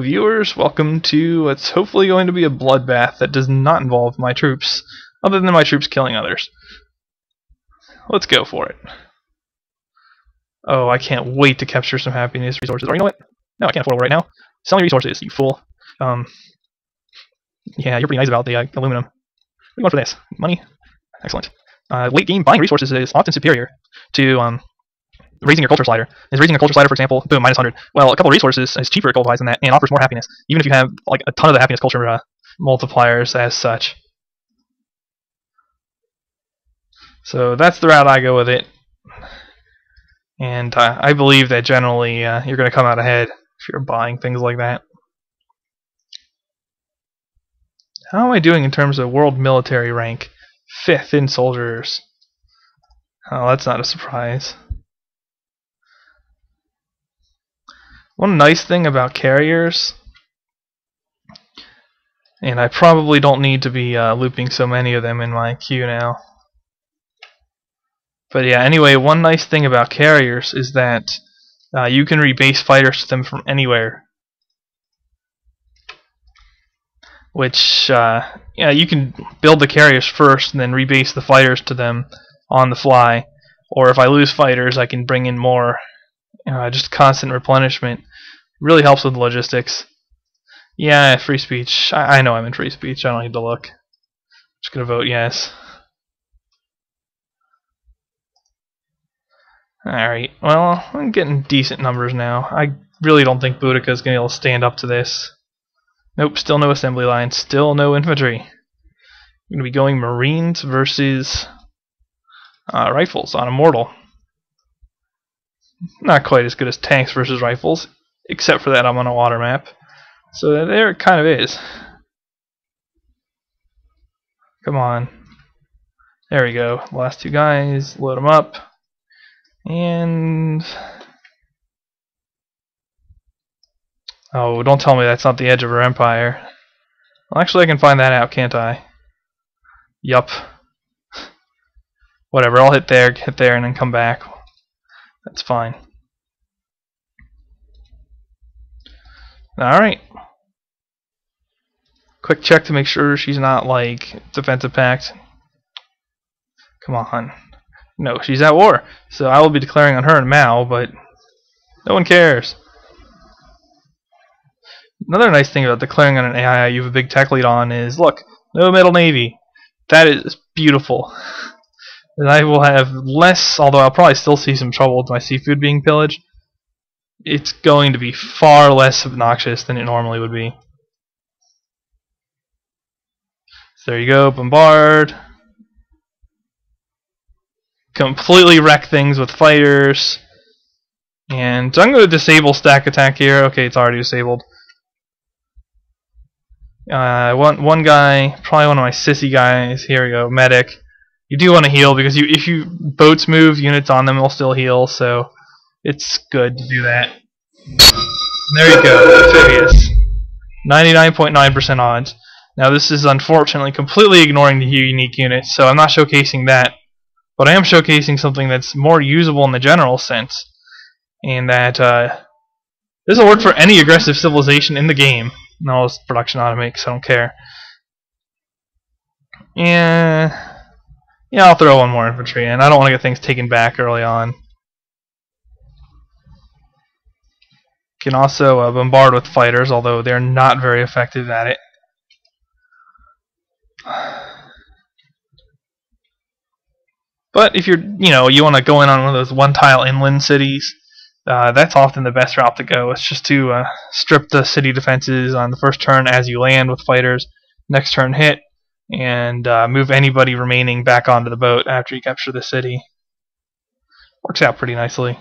viewers, welcome to what's hopefully going to be a bloodbath that does not involve my troops, other than my troops killing others. Let's go for it. Oh, I can't wait to capture some happiness resources. Or you know what? No, I can't afford it right now. Sell your resources, you fool. Yeah, you're pretty nice about the aluminum. What do you want for this? Money? Excellent. Late game buying resources is often superior to raising your culture slider. Is raising a culture slider, for example, boom, minus 100. Well, a couple of resources is cheaper gold-wise than that and offers more happiness, even if you have like a ton of the happiness culture multipliers as such. So that's the route I go with it. And I believe that generally you're going to come out ahead if you're buying things like that. How am I doing in terms of world military rank? 5th in soldiers. Oh, that's not a surprise. One nice thing about carriers, and I probably don't need to be looping so many of them in my queue now. But yeah, anyway, one nice thing about carriers is that you can rebase fighters to them from anywhere. Which, yeah, you can build the carriers first and then rebase the fighters to them on the fly. Or if I lose fighters, I can bring in more. Just constant replenishment. Really helps with logistics. Yeah, free speech. I know I'm in free speech. I don't need to look. Just gonna vote yes. Alright, well, I'm getting decent numbers now. I really don't think Boudica's gonna be able to stand up to this. Nope, still no assembly line, still no infantry. I'm gonna be going Marines versus rifles on Immortal. Not quite as good as tanks versus rifles, except for that I'm on a water map. So there it kind of is. Come on. There we go. Last two guys, load them up. And... oh, don't tell me that's not the edge of her empire. Well, actually I can find that out, can't I? Yup. Whatever, I'll hit there, and then come back. That's fine. Alright. Quick check to make sure she's not, like, defensive pact. Come on. No, she's at war. So I will be declaring on her and Mao, but no one cares. Another nice thing about declaring on an AI you have a big tech lead on is, look, no middle navy. That is beautiful. And I will have less, although I'll probably still see some trouble with my seafood being pillaged. It's going to be far less obnoxious than it normally would be. So there you go, bombard. Completely wreck things with fighters. And so I'm going to disable stack attack here. Okay, it's already disabled. One guy, probably one of my sissy guys. Here we go, medic. You do want to heal because if you boats move, units on them will still heal, so it's good to do that. There you go, amphibious. 99.9% odds. Now this is unfortunately completely ignoring the unique units, so I'm not showcasing that. But I am showcasing something that's more usable in the general sense, and that this will work for any aggressive civilization in the game. No, it's production automate, so I don't care. Yeah, I'll throw one more infantry in. I don't want to get things taken back early on. Can also bombard with fighters, although they're not very effective at it. But if you want to go in on one of those one-tile inland cities, that's often the best route to go. It's just to strip the city defenses on the first turn as you land with fighters, next turn hit, and move anybody remaining back onto the boat after you capture the city. Works out pretty nicely.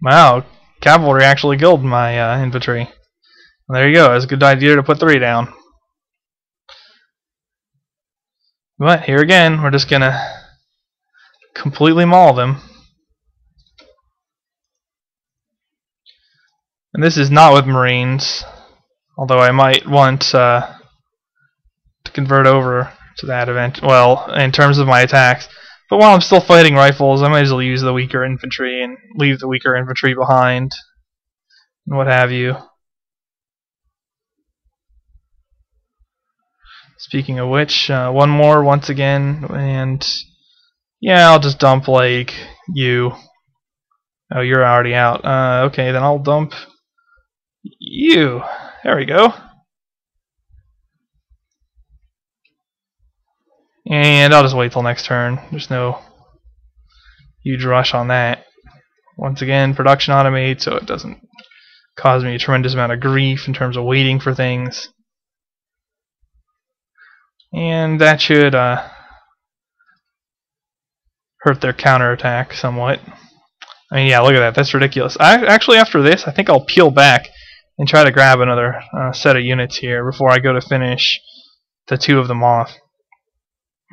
Wow, cavalry actually killed my infantry. Well, there you go, it's a good idea to put 3 down. But here again, we're just gonna completely maul them. And this is not with Marines, although I might want to convert over to that event. Well, in terms of my attacks, But while I'm still fighting rifles, I might as well use the weaker infantry and leave the weaker infantry behind, and what have you. Speaking of which, one more once again, and yeah, I'll just dump like you. Oh, you're already out. Okay, then I'll dump you. There we go. And I'll just wait till next turn. There's no huge rush on that. Once again, production automate, so it doesn't cause me a tremendous amount of grief in terms of waiting for things. And that should hurt their counterattack somewhat. I mean, yeah, look at that. That's ridiculous. Actually, after this, I think I'll peel back and try to grab another set of units here before I go to finish the two of them off.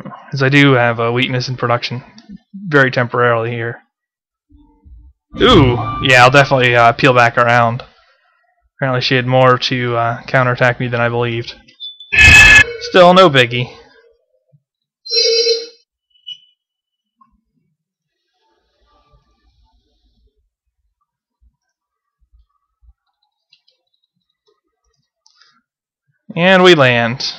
Because I do have a weakness in production very temporarily here. Ooh, yeah, I'll definitely peel back around. Apparently she had more to counterattack me than I believed. Still, no biggie. And we land.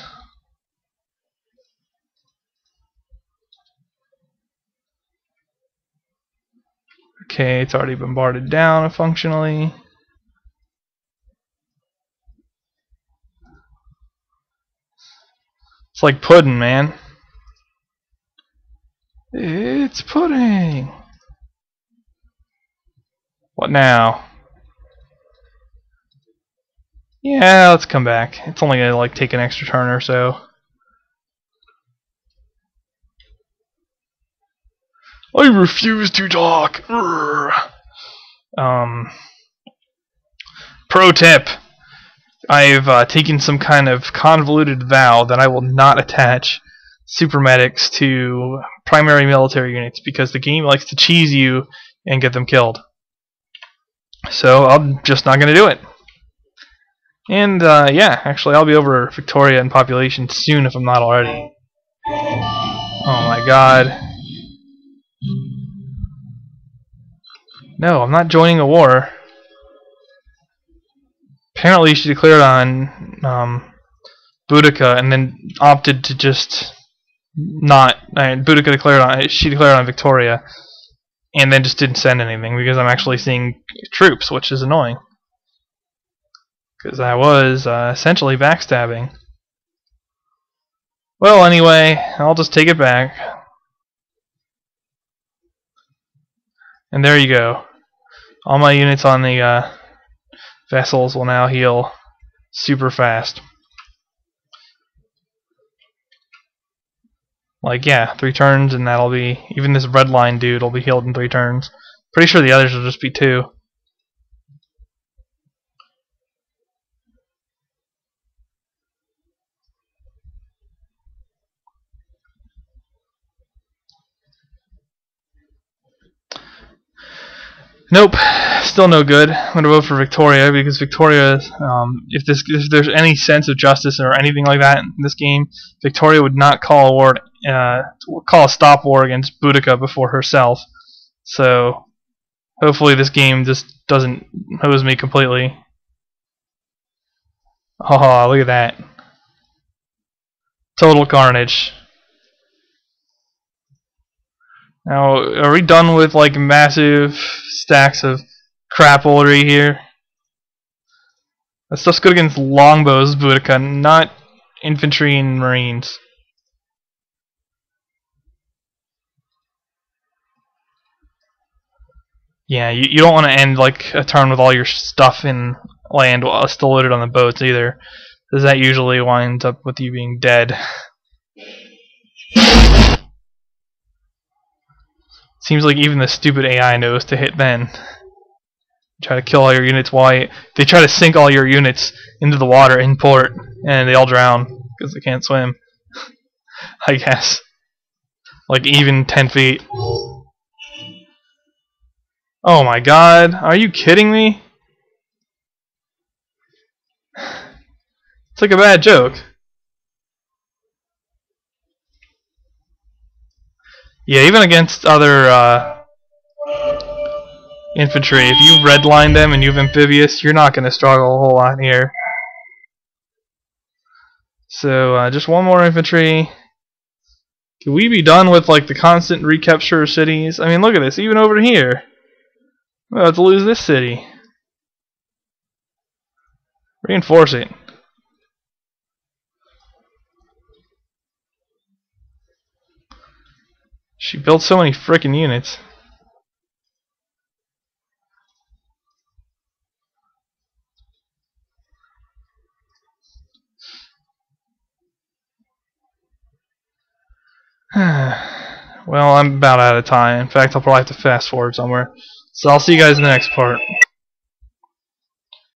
Okay, it's already bombarded down functionally. It's like pudding, man. It's pudding. What now? Yeah, let's come back. It's only gonna like take an extra turn or so. I refuse to talk. Pro tip. I've taken some kind of convoluted vow that I will not attach super medics to primary military units because the game likes to cheese you and get them killed. So I'm just not going to do it. And yeah, actually I'll be over Victoria in population soon if I'm not already. Oh my god. No, I'm not joining a war. Apparently she declared on Boudica and then opted to just not. Boudica declared on. She declared on Victoria, and then just didn't send anything because I'm actually seeing troops, which is annoying. Because I was essentially backstabbing. Well, anyway, I'll just take it back. And there you go. All my units on the vessels will now heal super fast. Like, yeah, 3 turns, and that'll be... Even this red line dude will be healed in 3 turns. Pretty sure the others will just be 2. Nope, still no good. I'm gonna vote for Victoria because Victoria, if there's any sense of justice or anything like that in this game, Victoria would not call a war, call a stop war against Boudica before herself. So hopefully this game just doesn't hose me completely. Oh, look at that! Total carnage. Now, are we done with like massive stacks of crapulary here? That stuff's good against longbows, Boudica, not infantry and marines. Yeah, you don't want to end like a turn with all your stuff in land while it's still loaded on the boats either, because that usually winds up with you being dead. Seems like even the stupid AI knows to hit then. Try to kill all your units while they try to sink all your units into the water in port, and they all drown because they can't swim. I guess. Like even 10 feet. Oh my god, are you kidding me? It's like a bad joke. Yeah, even against other infantry, if you redline them and you have amphibious, you're not going to struggle a whole lot here. So just one more infantry. Can we be done with like the constant recapture of cities? I mean, look at this. Even over here, we're about to lose this city. Reinforce it. She built so many frickin' units. Well, I'm about out of time. In fact, I'll probably have to fast forward somewhere. So I'll see you guys in the next part.